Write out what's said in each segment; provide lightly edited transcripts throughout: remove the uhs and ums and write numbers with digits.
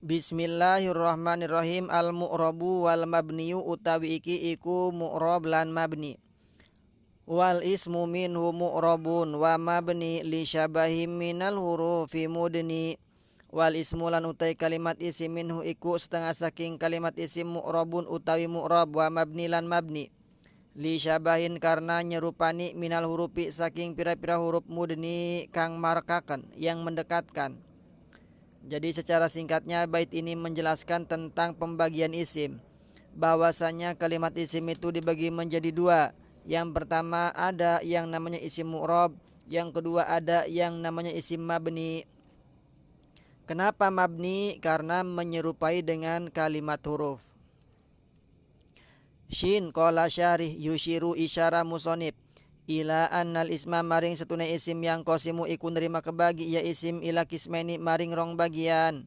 Bismillahirrahmanirrahim. Al-mu'rabu wal mabniyu utawi iki iku mu'rab lan mabni. Wal ismu minhu mu'rabun wa mabni li syabahim minal hurufi mudni. Wal ismu lan utai kalimat isim minhu iku setengah saking kalimat isim mu'rabun utawi mu'rab wa mabni lan mabni. Li syabahin karena nyerupani minal hurufi saking pira-pira huruf mudni kang markakan yang mendekatkan. Jadi secara singkatnya bait ini menjelaskan tentang pembagian isim. Bahwasanya kalimat isim itu dibagi menjadi dua. Yang pertama ada yang namanya isim mu'rab, yang kedua ada yang namanya isim mabni. Kenapa mabni? Karena menyerupai dengan kalimat huruf. Shin qala syarih yushiru isyara musonib ila annal isma maring setune isim yang kosimu iku nerima kebagi ya isim ila kismaini maring rong bagian.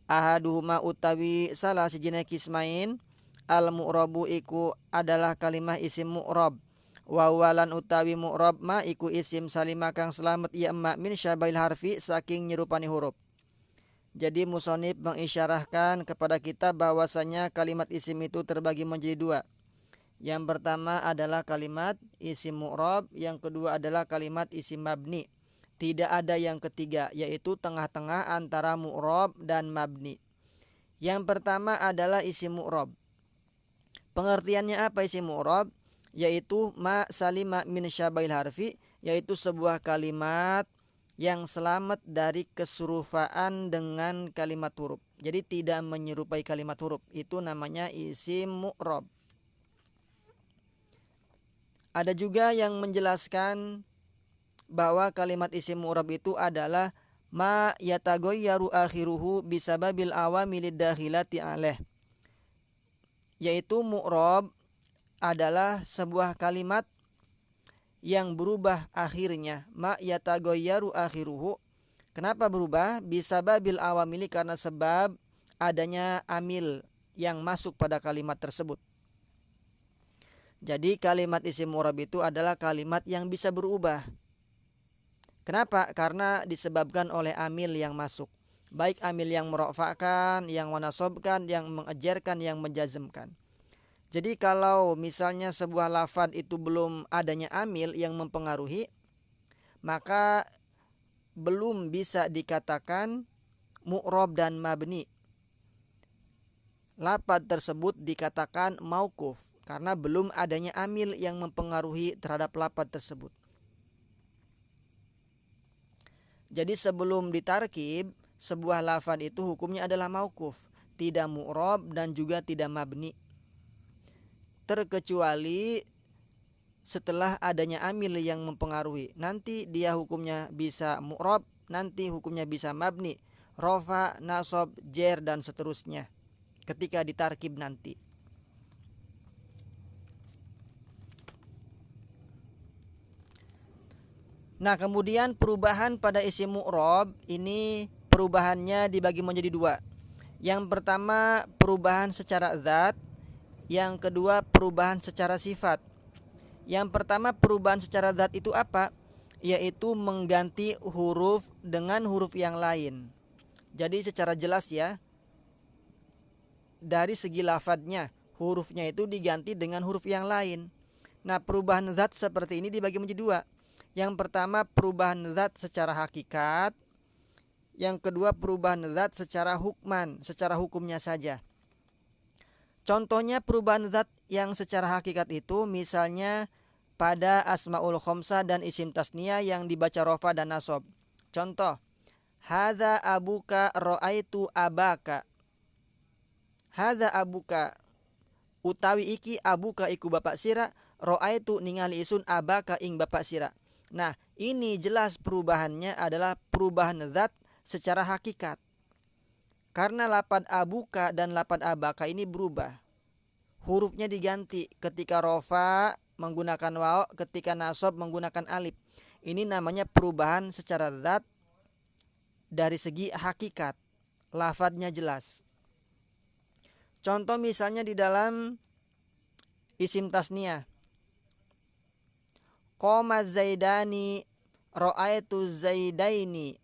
Ahaduhuma utawi salah sijine kismain al mu'rabu iku adalah kalimah isim mu'rab. Wa walan utawi mu'rab ma iku isim salimah kang selamat ya ma min syabail harfi saking nyerupani huruf. Jadi musonib mengisyarahkan kepada kita bahwasanya kalimat isim itu terbagi menjadi dua. Yang pertama adalah kalimat isim mu'rab, yang kedua adalah kalimat isim mabni. Tidak ada yang ketiga, yaitu tengah-tengah antara mu'rab dan mabni. Yang pertama adalah isim mu'rab. Pengertiannya apa isim mu'rab? Yaitu ma salima min syabail harfi, yaitu sebuah kalimat yang selamat dari kesurufaan dengan kalimat huruf. Jadi tidak menyerupai kalimat huruf. Itu namanya isim mu'rab. Ada juga yang menjelaskan bahwa kalimat isim mu'rab itu adalah ma yatagoyyaru akhiruhu bisababil awamilid dakhilati alaih. Yaitu mu'rab adalah sebuah kalimat yang berubah akhirnya. Ma yatagoyyaru akhiruhu. Kenapa berubah? Bisababil awamili karena sebab adanya amil yang masuk pada kalimat tersebut. Jadi kalimat isim mu'rab itu adalah kalimat yang bisa berubah. Kenapa? Karena disebabkan oleh amil yang masuk. Baik amil yang merofakkan, yang menasobkan, yang mengejarkan, yang menjazmkan. Jadi kalau misalnya sebuah lafad itu belum adanya amil yang mempengaruhi, maka belum bisa dikatakan mu'rab dan mabni. Lafad tersebut dikatakan mauquf karena belum adanya amil yang mempengaruhi terhadap lafad tersebut. Jadi sebelum ditarkib, sebuah lafad itu hukumnya adalah mauquf, tidak mu'rab dan juga tidak mabni. Terkecuali setelah adanya amil yang mempengaruhi. Nanti dia hukumnya bisa mu'rab, nanti hukumnya bisa mabni, rofa, nasab, jer dan seterusnya ketika ditarkib nanti. Nah, kemudian perubahan pada isim mu'rab ini perubahannya dibagi menjadi dua. Yang pertama perubahan secara zat, yang kedua perubahan secara sifat. Yang pertama perubahan secara zat itu apa? Yaitu mengganti huruf dengan huruf yang lain. Jadi secara jelas ya, dari segi lafadznya, hurufnya itu diganti dengan huruf yang lain. Nah, perubahan zat seperti ini dibagi menjadi dua. Yang pertama perubahan zat secara hakikat, yang kedua perubahan zat secara hukman, secara hukumnya saja. Contohnya perubahan zat yang secara hakikat itu misalnya pada asmaul khomsah dan isim tasniyah yang dibaca rofa dan nasab. Contoh, hadza abuka ro'aitu abaka. Hadza abuka utawi iki abuka iku bapak sira, ro'aitu ningali isun abaka ing bapak sira. Nah, ini jelas perubahannya adalah perubahan zat secara hakikat. Karena lapad abuka dan lapad abaka ini berubah. Hurufnya diganti, ketika rofa menggunakan waw, ketika nasab menggunakan alif. Ini namanya perubahan secara zat dari segi hakikat. Lafadznya jelas. Contoh misalnya di dalam isim tasniyah. Qoma zaidani ro'aitu zaidaini.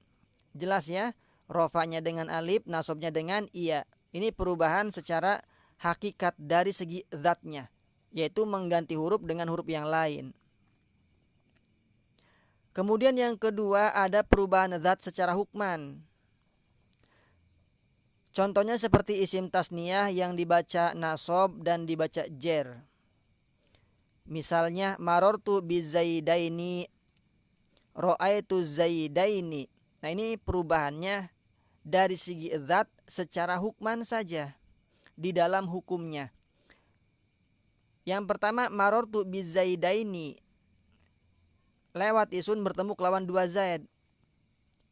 Jelas ya, rofanya dengan alif, nasobnya dengan iya. Ini perubahan secara hakikat dari segi zatnya, yaitu mengganti huruf dengan huruf yang lain. Kemudian yang kedua ada perubahan zat secara hukman. Contohnya seperti isim tasniyah yang dibaca nasob dan dibaca jer. Misalnya marortu bizaidaini, ro'aitu zaidaini. Nah, ini perubahannya dari segi zat secara hukman saja di dalam hukumnya. Yang pertama marortu bizaidaini, lewat isun bertemu kelawan dua zaid.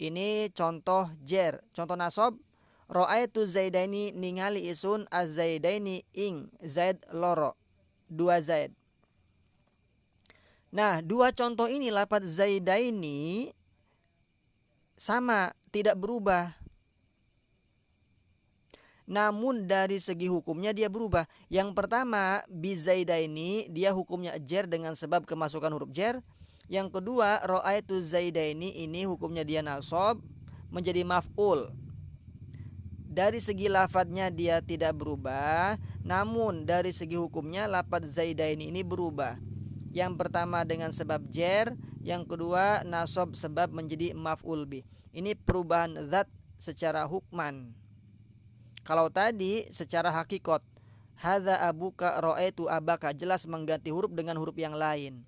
Ini contoh jer. Contoh nasob, ro'aitu zaidaini, ningali isun az-zaidaini ing zaid loro, dua zaid. Nah, dua contoh ini lafaz zaidaini sama, tidak berubah. Namun dari segi hukumnya dia berubah. Yang pertama bizaidaini, dia hukumnya jer dengan sebab kemasukan huruf jer. Yang kedua ro'aitu zaidaini, ini hukumnya dia nasab menjadi maf'ul. Dari segi lafadznya dia tidak berubah, namun dari segi hukumnya lafadz zaidaini ini berubah. Yang pertama dengan sebab jer, yang kedua nasab sebab menjadi maf'ul bih. Ini perubahan zat secara hukman. Kalau tadi secara hakikat, hadza abuka, ro'aitu abaka, jelas mengganti huruf dengan huruf yang lain.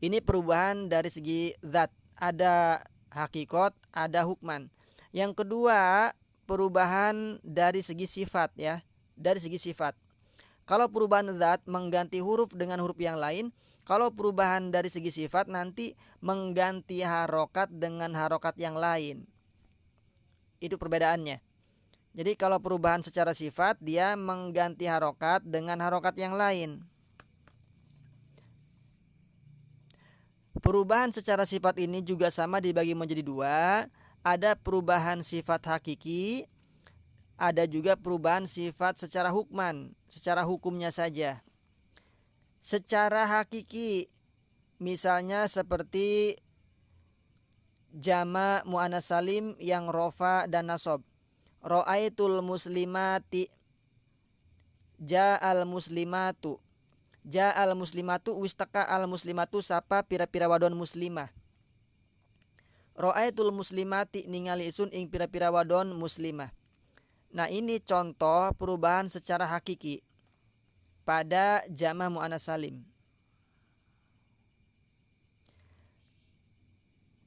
Ini perubahan dari segi zat, ada hakikat, ada hukman. Yang kedua perubahan dari segi sifat ya, dari segi sifat. Kalau perubahan zat mengganti huruf dengan huruf yang lain, kalau perubahan dari segi sifat nanti mengganti harokat dengan harokat yang lain. Itu perbedaannya. Jadi kalau perubahan secara sifat dia mengganti harokat dengan harokat yang lain. Perubahan secara sifat ini juga sama dibagi menjadi dua. Ada perubahan sifat hakiki, ada juga perubahan sifat secara hukman, secara hukumnya saja. Secara hakiki, misalnya seperti jama muannas salim yang rofa dan nasab. Ro'aitul muslimati, ja'al muslimatu. Ja'al muslimatu, wistaka al muslimatu, sapa pira-pira wadon muslimah. Ro'aitul muslimati, ningali isun ing pira-pira wadon muslimah. Nah, ini contoh perubahan secara hakiki pada jama muannas salim.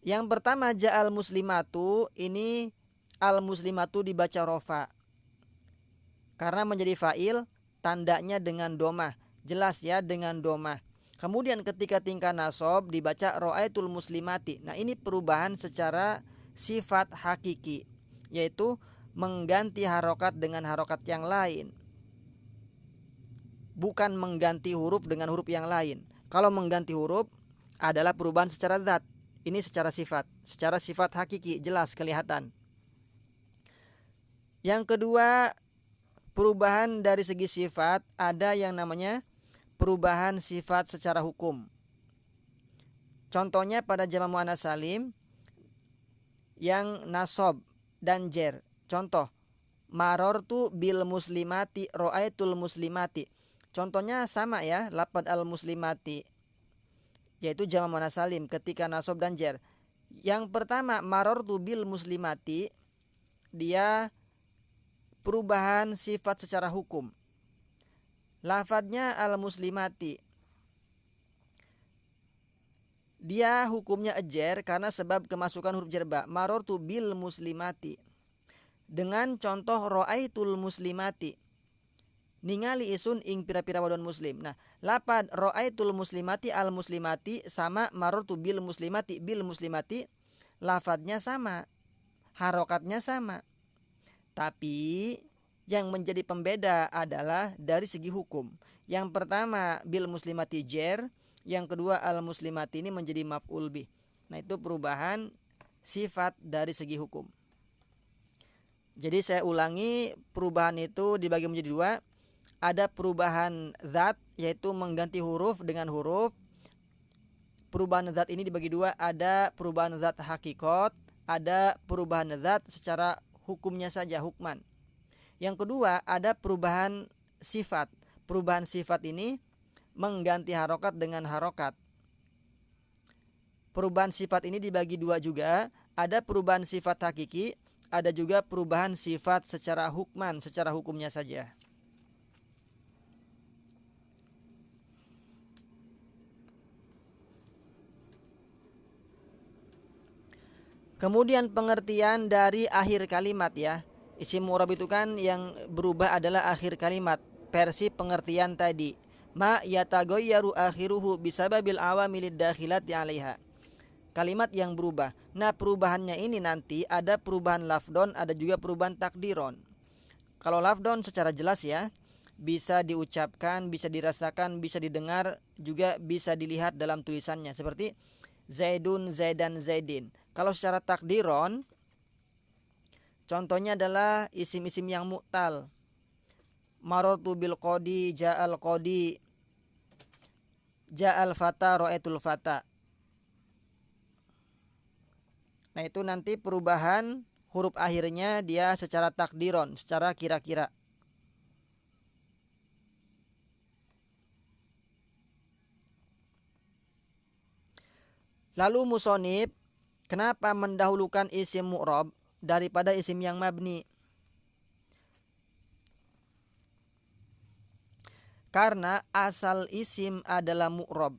Yang pertama ja'al muslimatu, ini al muslimatu dibaca rofa karena menjadi fa'il, tandanya dengan domah, jelas ya dengan domah. Kemudian ketika tingkah nasab dibaca ro'aitul muslimati. Nah, ini perubahan secara sifat hakiki, yaitu mengganti harokat dengan harokat yang lain, bukan mengganti huruf dengan huruf yang lain. Kalau mengganti huruf adalah perubahan secara zat, ini secara sifat hakiki, jelas kelihatan. Yang kedua perubahan dari segi sifat, ada yang namanya perubahan sifat secara hukum. Contohnya pada jama muannas salim yang nasab dan jer. Contoh, marortu bil muslimati, ro'aitul muslimati. Contohnya sama ya, lafadz al muslimati, yaitu jama muannas salim ketika nasab dan jer. Yang pertama marortu bil muslimati, dia perubahan sifat secara hukum. Lafadznya al muslimati, dia hukumnya ejer karena sebab kemasukan huruf jer ba. Marortu bil muslimati. Dengan contoh ro'aitul muslimati, ningali isun ing pira-pira wadon muslim. Nah, lafadz ro'aitul muslimati al muslimati sama marortu bil muslimati bil muslimati, lafadznya sama, harokatnya sama. Tapi yang menjadi pembeda adalah dari segi hukum. Yang pertama bil muslimati jer, yang kedua al muslimati ini menjadi maf'ul bih. Nah, itu perubahan sifat dari segi hukum. Jadi saya ulangi, perubahan itu dibagi menjadi dua. Ada perubahan zat, yaitu mengganti huruf dengan huruf. Perubahan zat ini dibagi dua, ada perubahan zat hakikat, ada perubahan zat secara hukumnya saja, hukman. Yang kedua, ada perubahan sifat. Perubahan sifat ini mengganti harokat dengan harokat. Perubahan sifat ini dibagi dua juga. Ada perubahan sifat hakiki, ada juga perubahan sifat secara hukman, secara hukumnya saja. Kemudian pengertian dari akhir kalimat ya. Isim mu'rab itu kan yang berubah adalah akhir kalimat. Versi pengertian tadi. Ma yataghayyaru akhiruhu bisababil awamilid dakhilati 'alaiha. Kalimat yang berubah. Nah, perubahannya ini nanti ada perubahan lafdon, ada juga perubahan takdiron. Kalau lafdon secara jelas ya, bisa diucapkan, bisa dirasakan, bisa didengar, juga bisa dilihat dalam tulisannya. Seperti Zaidun, Zaidan, Zaidin. Kalau secara takdiron, contohnya adalah isim-isim yang mu'tal. Marartu bil qadi, ja'al qadi, ja'al fata, ra'aitul fata. Nah, itu nanti perubahan huruf akhirnya dia secara takdiron, secara kira-kira. Lalu musonib kenapa mendahulukan isim mu'rab daripada isim yang mabni? Karena asal isim adalah mu'rab.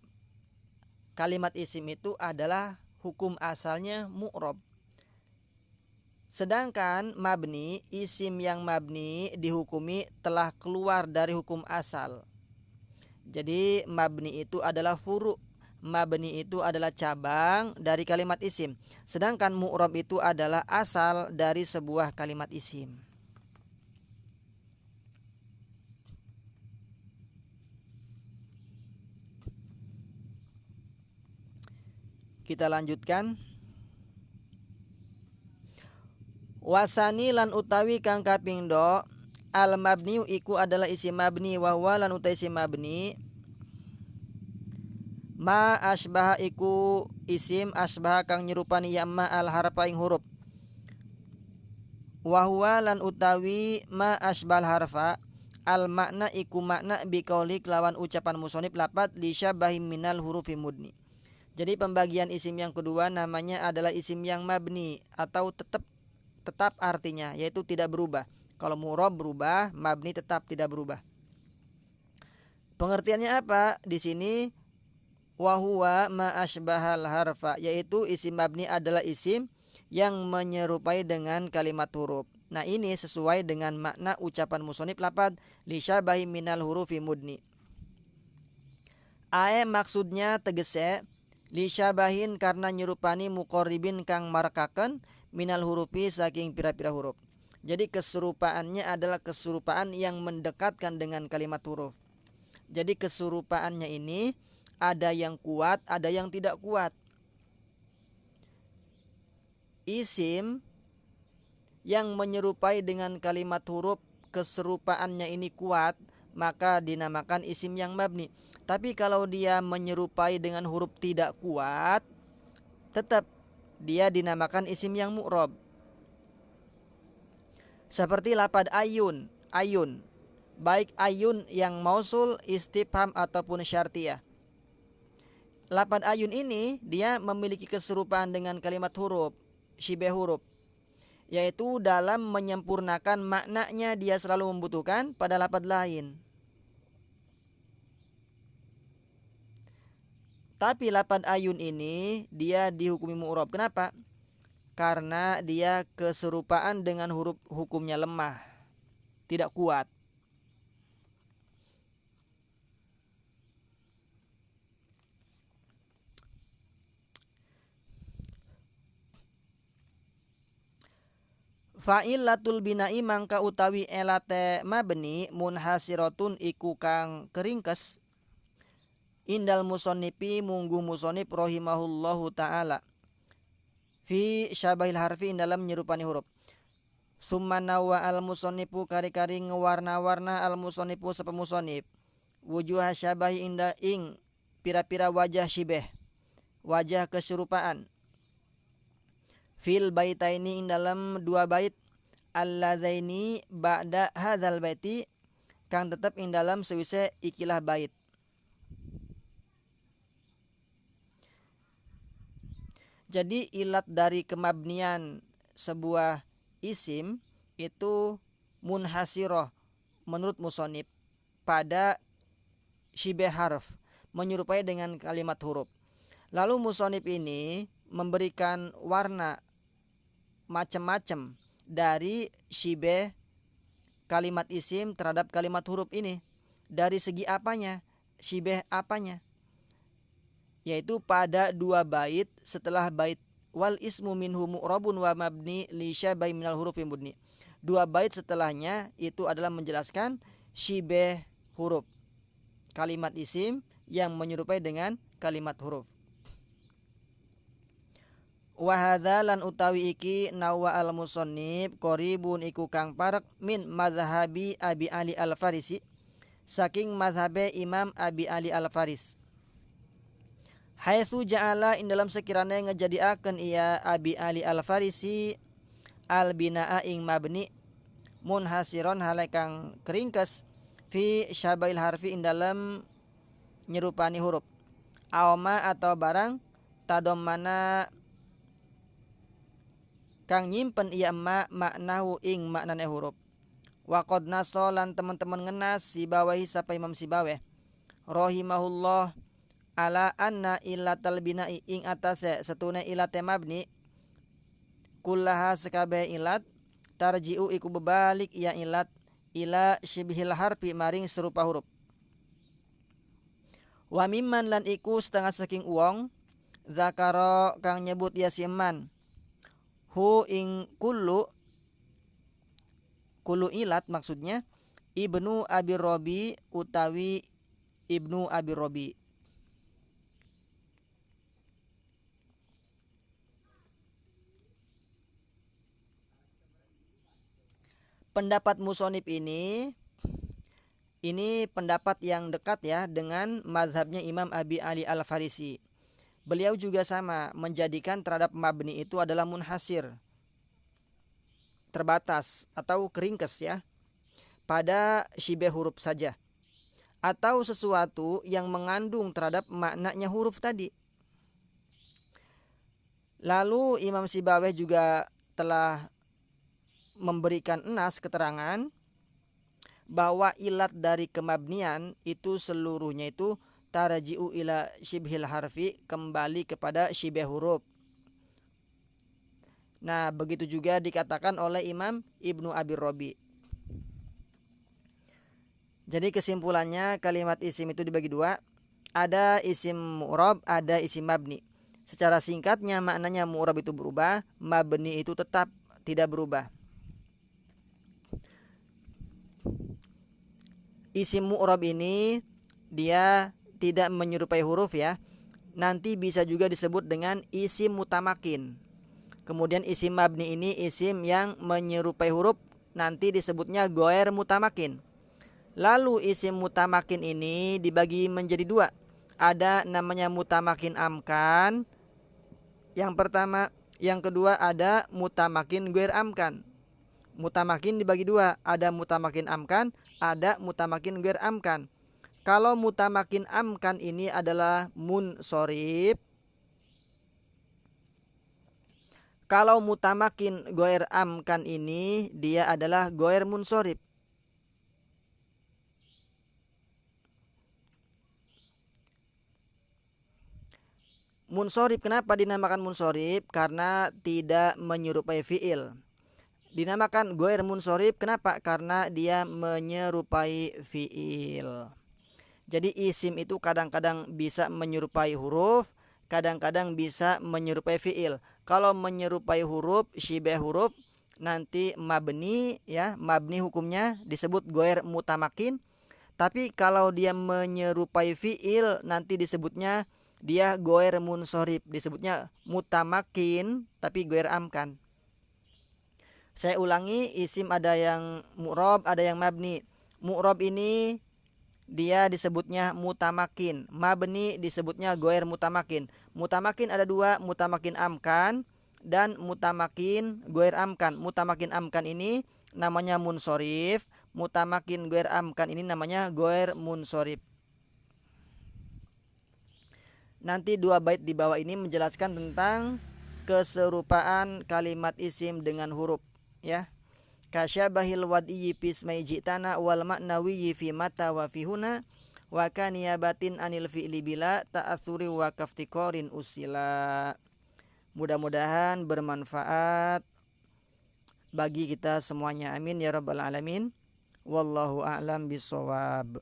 Kalimat isim itu adalah hukum asalnya mu'rab. Sedangkan mabni, isim yang mabni dihukumi telah keluar dari hukum asal. Jadi mabni itu adalah furu'. Mabni itu adalah cabang dari kalimat isim. Sedangkan mu'rab itu adalah asal dari sebuah kalimat isim. Kita lanjutkan. Wasani lan utawi kang kaping do al mabni iku adalah isim mabni wa huwa lan utawi isim mabni ma asbaha iku isim asbaha kang nyerupani ya ma al harfa ing huruf. Wa huwa lan utawi ma asbal harfa al makna iku makna biqauli lawan ucapan musonib lapat li syabahim minal hurufi mudni. Jadi pembagian isim yang kedua namanya adalah isim yang mabni atau tetap artinya, yaitu tidak berubah. Kalau mu'rab berubah, mabni tetap tidak berubah. Pengertiannya apa? Di sini wa huwa ma asbahal harfa, yaitu isim mabni adalah isim yang menyerupai dengan kalimat huruf. Nah, ini sesuai dengan makna ucapan musonib lapad li syabahi minal hurufi mudni. Ae maksudnya tegese li syabahin karena nyerupani muqorribin kang marakaken minal hurufi saking pira-pira huruf. Jadi keserupaannya adalah keserupaan yang mendekatkan dengan kalimat huruf. Jadi keserupaannya ini ada yang kuat, ada yang tidak kuat. Isim yang menyerupai dengan kalimat huruf keserupaannya ini kuat, maka dinamakan isim yang mabni. Tapi kalau dia menyerupai dengan huruf tidak kuat, tetap dia dinamakan isim yang mu'rab. Seperti lapad ayun, ayun. Baik ayun yang mausul, istifham ataupun syartiyah. Lapad ayun ini dia memiliki keserupaan dengan kalimat huruf, syibeh huruf, yaitu dalam menyempurnakan maknanya dia selalu membutuhkan pada lapad lain. Tapi lapad ayun ini dia dihukumi mu'rab. Kenapa? Karena dia keserupaan dengan huruf hukumnya lemah, tidak kuat. Fa'ilatul bina'i mangka utawi elate mabni munhasiratun iku kang keringkes indal musonnifi munggu musonib rahimahullahu ta'ala fi syabahil harfi dalam nyerupani huruf. Summa nawa al musonnifu kari-kari ngewarna-warna al musonnifu sapa musonib wujuh syabahi inda ing pira-pira wajah syibeh, wajah keserupaan. fil baitaini ing dalam dua bait alladzaini ba'da hadzal baiti kang tetep ing dalam sewise ikilah bait. Jadi ilat dari kemabnian sebuah isim itu munhasiroh menurut musonib pada syibeh harf, menyerupai dengan kalimat huruf. Lalu musonib ini memberikan warna macam-macam dari syibeh kalimat isim terhadap kalimat huruf ini. Dari segi apanya? Syibeh apanya? Yaitu pada dua bait setelah bait wal ismu minhu mu'rabun wa mabni li syabai minal hurufin bunni. Dua bait setelahnya itu adalah menjelaskan syibeh huruf, kalimat isim yang menyerupai dengan kalimat huruf. Wa hadza lan utawi iki nawa al musannif qaribun iku kang parek min mazhabi Abi Ali Al-Farisi, saking mazhabe Imam Abi Ali Al-Faris. Haitsu ja'ala in dalam sekiranya ngejadiakeun ia Abi Ali Al-Farisi al binaa ing mabni munhasiron hale kang keringkes fi syabail harfi ing dalam nyerupani huruf awma atau barang tadommana kang nyimpen ia maknahu ing maknane huruf. Wa qad nasolan teman-teman ngenas Sibawahi sapa Imam Sibaweh rahimahullah ala anna illatal bina'i ing atase setune ilate mabni kullaha sekabe ilat tarji'u iku bebalik ia ilat ila syibhil harfi maring serupa huruf. Wa mimman lan iku setengah saking uwong zakaro kang nyebut ya siman hu ing kullu ilat maksudnya Ibnu Abi Robi utawi Ibnu Abi Robi. Pendapat musonib ini pendapat yang dekat ya dengan mazhabnya Imam Abi Ali Al-Farisi. Beliau juga sama menjadikan terhadap mabni itu adalah munhasir, terbatas atau keringkes ya, pada syibeh huruf saja atau sesuatu yang mengandung terhadap maknanya huruf tadi. Lalu Imam Sibaweh juga telah memberikan nas keterangan bahwa ilat dari kemabnian itu seluruhnya itu tarji'u ila syibhil harfi, kembali kepada syibeh huruf. Nah, begitu juga dikatakan oleh Imam Ibnu Abi Robi. Jadi kesimpulannya kalimat isim itu dibagi dua, ada isim mu'rab, ada isim mabni. Secara singkatnya maknanya mu'rab itu berubah, mabni itu tetap tidak berubah. Isim mu'rab ini dia tidak menyerupai huruf ya. Nanti bisa juga disebut dengan isim mutamakin. Kemudian isim mabni ini isim yang menyerupai huruf, nanti disebutnya goer mutamakin. Lalu isim mutamakin ini dibagi menjadi dua. Ada namanya mutamakin amkan, yang pertama. Yang kedua ada mutamakin goer amkan. Mutamakin dibagi dua, ada mutamakin amkan, ada mutamakin goer amkan. Kalau mutamakin amkan ini adalah munsorib. Kalau mutamakin goer amkan ini dia adalah goer munsorib. Munsorib, kenapa dinamakan munsorib? Karena tidak menyerupai fiil. Dinamakan goer munsorib, kenapa? Karena dia menyerupai fiil. Jadi isim itu kadang-kadang bisa menyerupai huruf, kadang-kadang bisa menyerupai fiil. Kalau menyerupai huruf, syibeh huruf, nanti mabni ya, mabni hukumnya disebut goer mutamakin. Tapi kalau dia menyerupai fiil, nanti disebutnya dia goer munsorib, disebutnya mutamakin tapi goer amkan. Saya ulangi, isim ada yang mu'rab, ada yang mabni. Mu'rab ini dia disebutnya mutamakin, mabni disebutnya goer mutamakin. Mutamakin ada dua, mutamakin amkan dan mutamakin goer amkan. Mutamakin amkan ini namanya munsorif, mutamakin goer amkan ini namanya goer munsorif. Nanti 2 bait di bawah ini menjelaskan tentang keserupaan kalimat isim dengan huruf, ya. Kasyabahil wad'i pismai jitana wal maknawi fi mata wa fi huna wa kaniyabatin anil fi'li bila ta'atsuri wa kaftikorin usila. Mudah-mudahan bermanfaat bagi kita semuanya. Amin ya rabbal alamin. Wallahu a'lam bishawab.